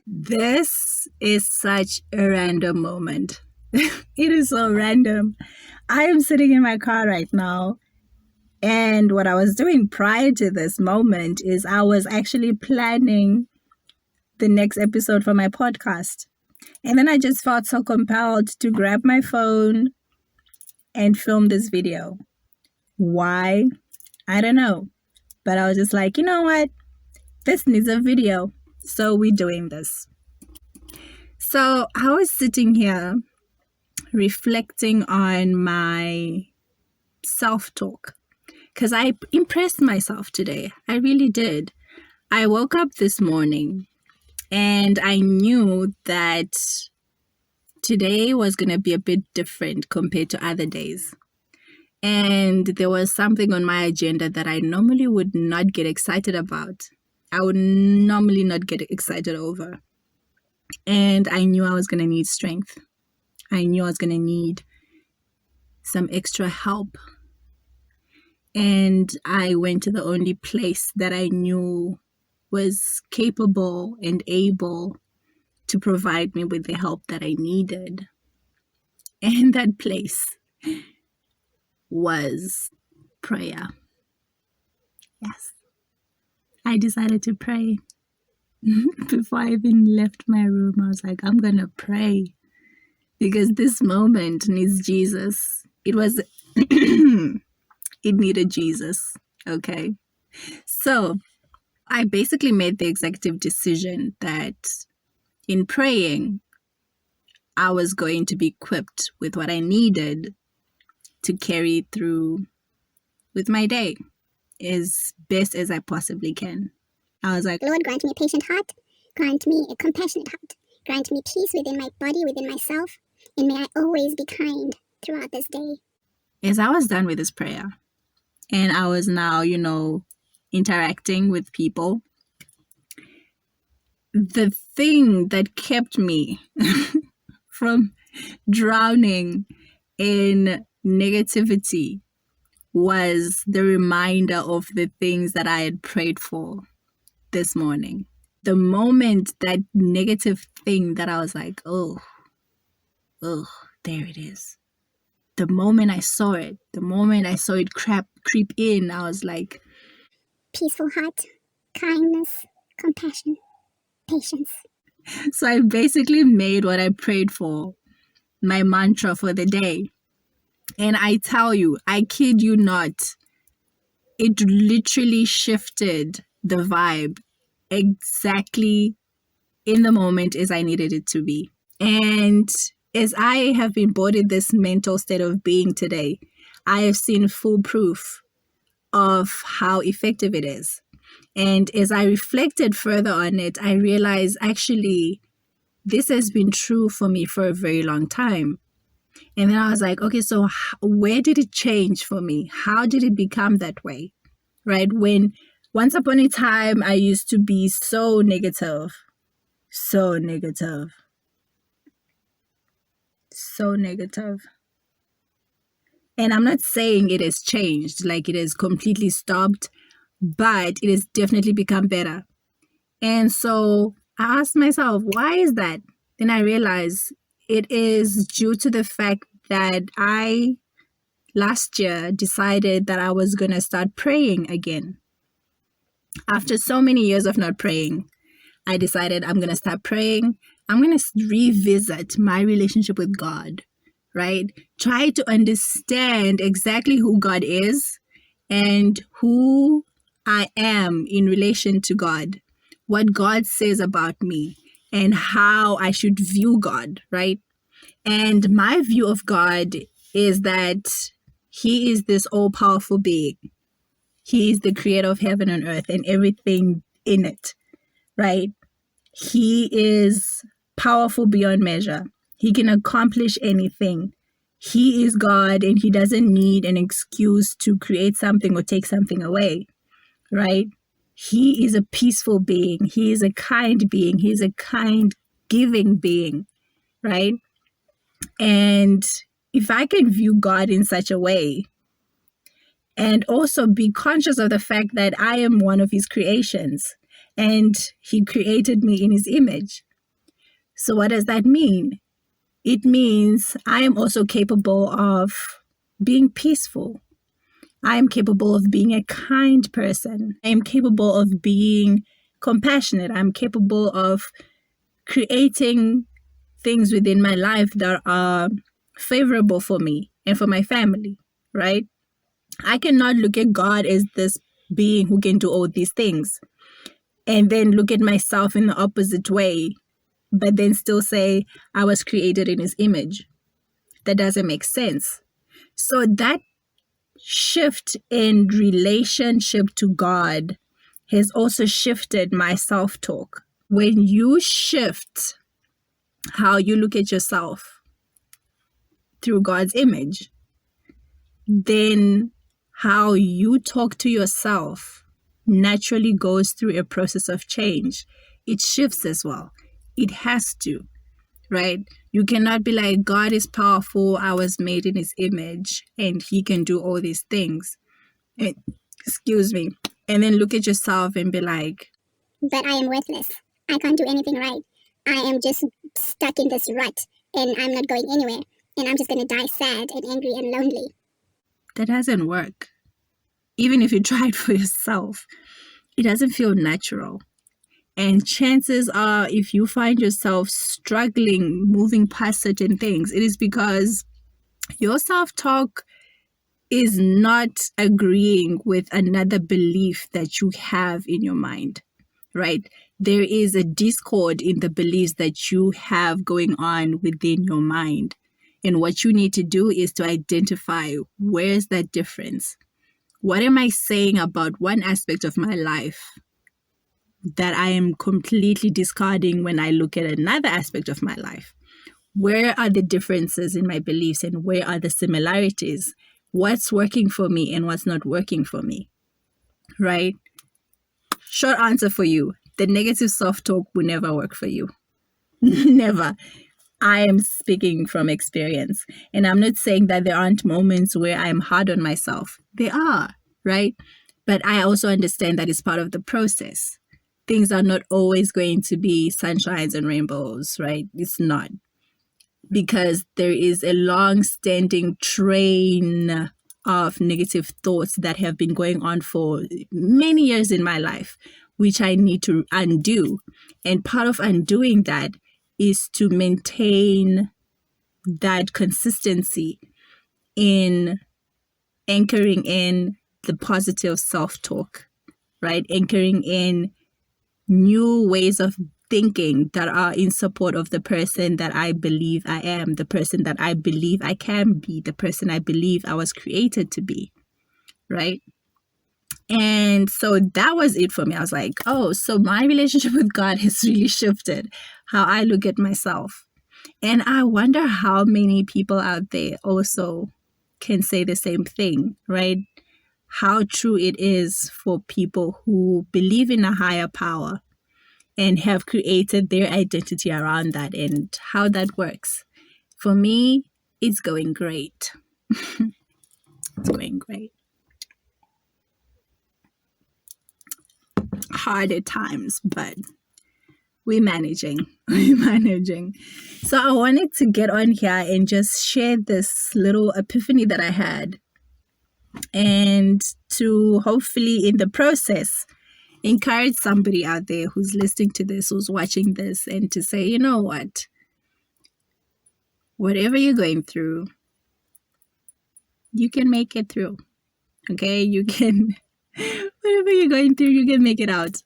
This is such a random moment. It is so random. I am sitting in my car right now, and what I was doing prior to this moment is I was actually planning the next episode for my podcast. And then I just felt so compelled to grab my phone and film this video. Why? I don't know. But I was just like, you know what? This needs a video. So we're doing this. So I was sitting here reflecting on my self-talk because I impressed myself today. I really did. I woke up this morning and I knew that today was going to be a bit different compared to other days. And there was something on my agenda that I normally would not get excited about. I would normally not get excited over. And I knew I was going to need strength. I knew I was going to need some extra help. And I went to the only place that I knew was capable and able to provide me with the help that I needed. And that place was prayer. Yes. I decided to pray. Before I even left my room, I was like, I'm going to pray because this moment needs Jesus. It needed Jesus. Okay. So I basically made the executive decision that in praying, I was going to be equipped with what I needed to carry through with my day as best as I possibly can. I was like, Lord, grant me a patient heart, grant me a compassionate heart, grant me peace within my body, within myself, and may I always be kind throughout this day. As I was done with this prayer, and I was now, interacting with people, the thing that kept me from drowning in negativity was the reminder of the things that I had prayed for this morning. The moment that negative thing that I was like, oh, there it is. The moment I saw it creep in, I was like, peaceful heart, kindness, compassion, patience. So I basically made what I prayed for my mantra for the day. And I tell you, I kid you not, it literally shifted the vibe exactly in the moment as I needed it to be. And as I have embodied this mental state of being today, I have seen full proof of how effective it is. And as I reflected further on it, I realized actually this has been true for me for a very long time. And then I was like, okay, so where did it change for me? How did it become that way? Right? When once upon a time, I used to be so negative. And I'm not saying it has changed, like it has completely stopped, but it has definitely become better. And so I asked myself, why is that? Then I realized it is due to the fact that I last year decided that I was going to start praying again. After so many years of not praying, I decided I'm going to start praying. I'm going to revisit my relationship with God, right? Try to understand exactly who God is and who I am in relation to God, what God says about me, and how I should view God, right? And my view of God is that He is this all-powerful being. He is the creator of heaven and earth and everything in it, right? He is powerful beyond measure. He can accomplish anything. He is God and He doesn't need an excuse to create something or take something away, right? He is a peaceful being. He is a kind being. He is a kind giving being, right? And if I can view God in such a way, and also be conscious of the fact that I am one of his creations and he created me in his image. So, what does that mean? It means I am also capable of being peaceful. I am capable of being a kind person. I am capable of being compassionate. I'm capable of creating things within my life that are favorable for me and for my family, right? I cannot look at God as this being who can do all these things and then look at myself in the opposite way, but then still say I was created in his image. That doesn't make sense. So that shift in relationship to God has also shifted my self talk. When you shift how you look at yourself through God's image, then how you talk to yourself naturally goes through a process of change. It shifts as well. It has to, right? You cannot be like, God is powerful. I was made in his image and he can do all these things. And, excuse me. And then look at yourself and be like, but I am worthless. I can't do anything right. I am just stuck in this rut and I'm not going anywhere. And I'm just going to die sad and angry and lonely. that doesn't work. Even if you try it for yourself, it doesn't feel natural. And chances are, if you find yourself struggling moving past certain things, it is because your self talk is not agreeing with another belief that you have in your mind, right? There is a discord in the beliefs that you have going on within your mind. And what you need to do is to identify where's that difference. What am I saying about one aspect of my life that I am completely discarding when I look at another aspect of my life? Where are the differences in my beliefs and where are the similarities? What's working for me and what's not working for me, right? Short answer for you: the negative self talk will never work for you. Never. I am speaking from experience. And I'm not saying that there aren't moments where I'm hard on myself. There are, right? But I also understand that it's part of the process. Things are not always going to be sunshines and rainbows, right? It's not. Because there is a long-standing train of negative thoughts that have been going on for many years in my life, which I need to undo. And part of undoing that is to maintain that consistency in anchoring in the positive self-talk, right? Anchoring in new ways of thinking that are in support of the person that I believe I am, the person that I believe I can be, the person I believe I was created to be, right? And so that was it for me. I was like, oh, so my relationship with God has really shifted how I look at myself. And I wonder how many people out there also can say the same thing, right? How true it is for people who believe in a higher power and have created their identity around that and how that works. For me, it's going great. It's going great. Hard at times, but we're managing. We're managing. So I wanted to get on here and just share this little epiphany that I had, and to hopefully in the process encourage somebody out there who's listening to this, who's watching this, and to say, you know what? Whatever you're going through, you can make it through. Okay? You can, whatever you're going through, you can make it out.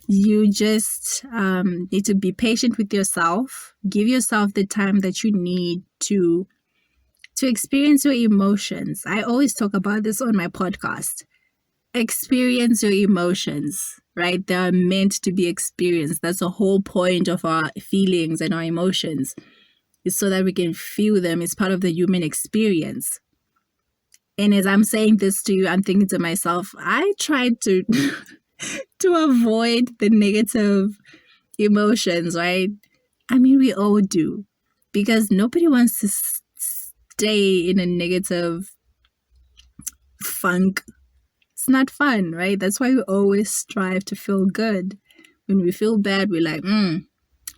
You just need to be patient with yourself. Give yourself the time that you need to experience your emotions. I always talk about this on my podcast. Experience your emotions, right? They are meant to be experienced. That's the whole point of our feelings and our emotions, is so that we can feel them. It's part of the human experience. And as I'm saying this to you, I'm thinking to myself, I tried to to avoid the negative emotions, right? I mean, we all do, because nobody wants to stay in a negative funk. It's not fun, right? That's why we always strive to feel good. When we feel bad, we're like,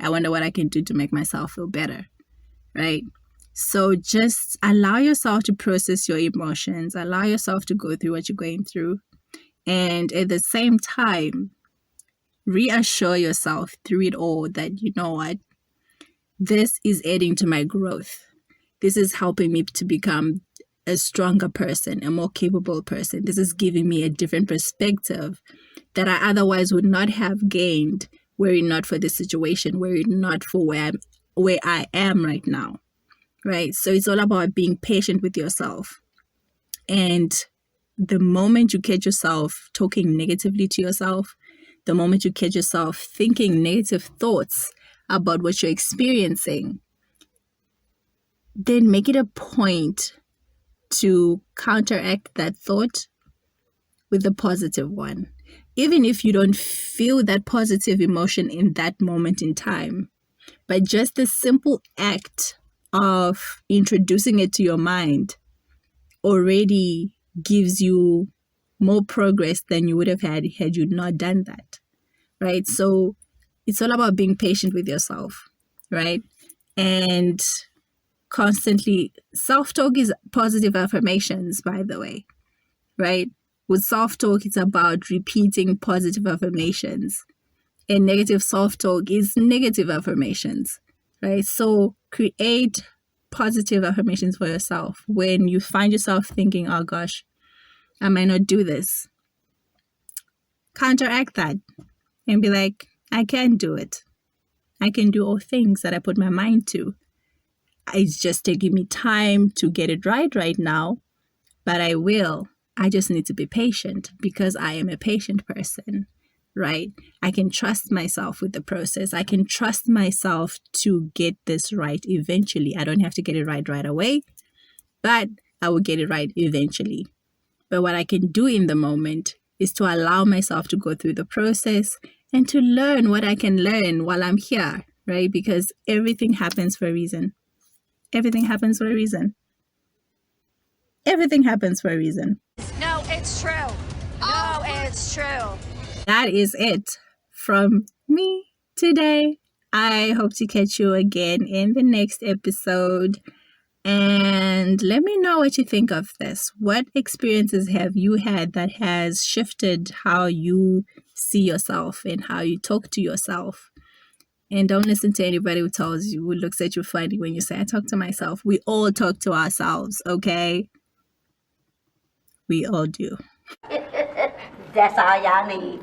I wonder what I can do to make myself feel better, right? So just allow yourself to process your emotions, allow yourself to go through what you're going through. And at the same time, reassure yourself through it all that, you know what, this is adding to my growth. This is helping me to become a stronger person, a more capable person. This is giving me a different perspective that I otherwise would not have gained were it not for this situation, were it not for where I am right now, right? So it's all about being patient with yourself. And the moment you catch yourself talking negatively to yourself, the moment you catch yourself thinking negative thoughts about what you're experiencing, then make it a point to counteract that thought with a positive one. Even if you don't feel that positive emotion in that moment in time, but just the simple act of introducing it to your mind already gives you more progress than you would have had you not done that, right? So it's all about being patient with yourself, right? And constantly, self-talk is positive affirmations, by the way, right? With self-talk, it's about repeating positive affirmations, and negative self-talk is negative affirmations, right? So create positive affirmations for yourself. When you find yourself thinking, oh gosh, I might not do this, counteract that and be like, I can do it. I can do all things that I put my mind to. It's just taking me time to get it right now, but I will. I just need to be patient because I am a patient person, right? I can trust myself with the process. I can trust myself to get this right eventually. I don't have to get it right away, but I will get it right eventually. But what I can do in the moment is to allow myself to go through the process and to learn what I can learn while I'm here, right? Because everything happens for a reason. Everything happens for a reason. Everything happens for a reason. No, it's true. No, it's true. That is it from me today. I hope to catch you again in the next episode. And let me know what you think of this. What experiences have you had that has shifted how you see yourself and how you talk to yourself? And don't listen to anybody who tells you, who looks at you funny when you say, I talk to myself. We all talk to ourselves, okay? We all do. That's all y'all need.